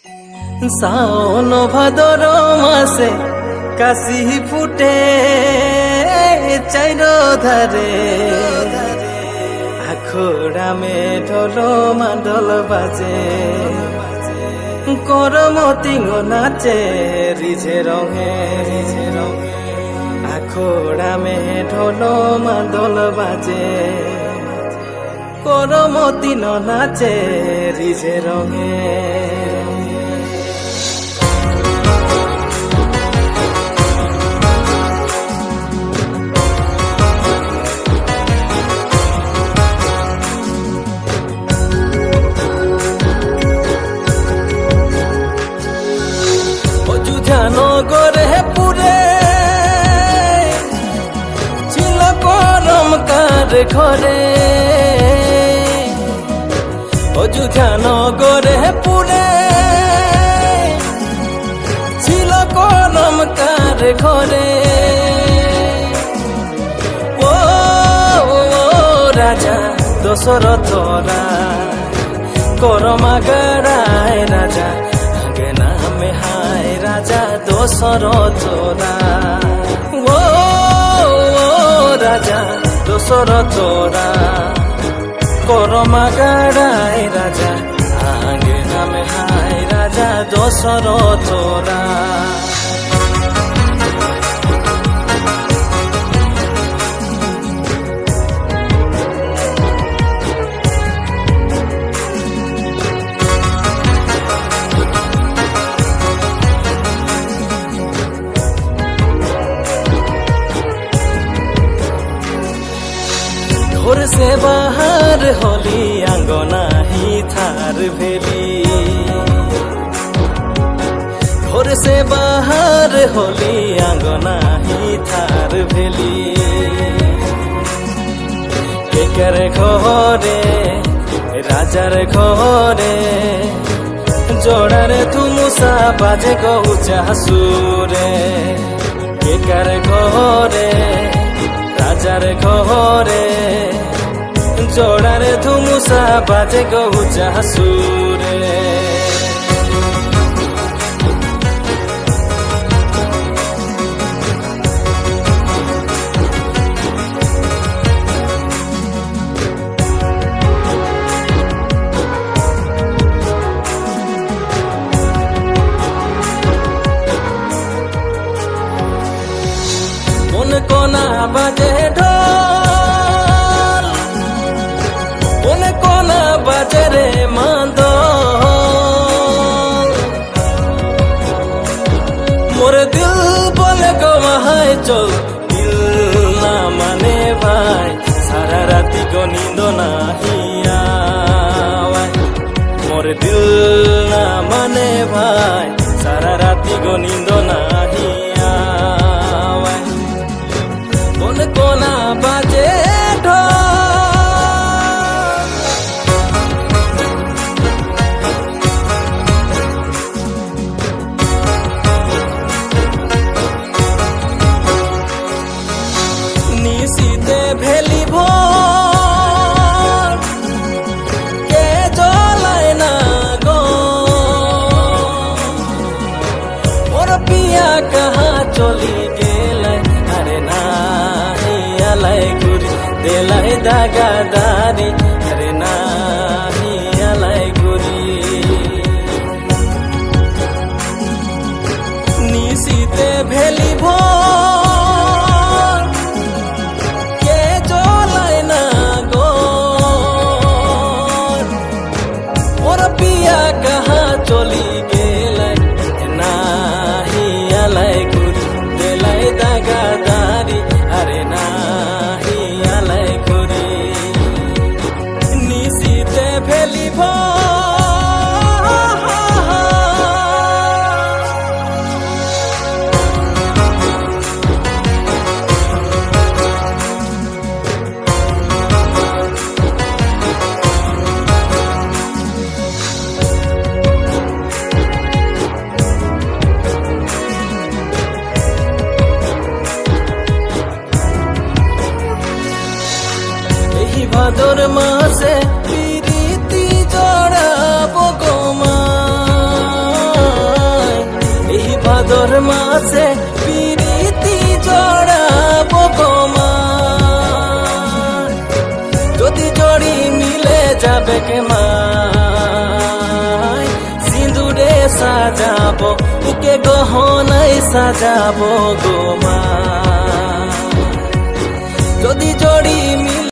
सावन भादर मासे काशी फुटे चाइरो धारे आखोड़ा में ढोलो मादल बाजे करमती नाचे रिझे रंगे आखोड़ा में ढोलो मादल बाजे करमती नाचे रिझे रंगे নগরে পুরে ছিল করম কার ঘরে অযোধ্যা নগরে পুরে ছিল করম কার ঘরে ও রাজা দশরথ করমাগাড়ায় রাজা में हाय राजा दशरथ ओ राजा दशरथ करमागाड़ाय राजा आंगना में हाय राजा दशरथ घर से बाहर होली आंगना ही थार भेली घर से बाहर होली आंगना ही थार भेली केकर घरे राजार घरे जोड़ारे तुमुसा बाजे गौचा सुरे केकर घरे राजार घरे जोड़ारे धुमुसा बाजे गौचा सुरे मन कोना बाजे ढोल मन कोना बाजे रे मादल मोर दिल बोले गो महाय चल दिल ना माने भाई सारा राती को नींद नहीं आवे मोर दिल ना माने भाई सारा राती को नींद नहीं आवे मन कोना बाजे निशीते भेली भोर के जलाय ना गो मोर पिया कहाँ चली गेलै अरे नाही आलै गुरी देलै दागादारी अरे नाही आलै गुरी निशीते भेली भोर के जलाय ना गो मोर पिया कहाँ चली गेलै नाही आलै गुरी देलै दागादारी अरे नाही आलै गुरी निशीते भेली भादर मासे प्रीति जोड़ হৃদয়র মাঝে প্রীতি জড়াবো গো মা যদি জড়ি মিলে যাবে কে মা সিঁদুরে সাজাবো বুকে গহনায় সাজাবো গো মা যদি জড়ি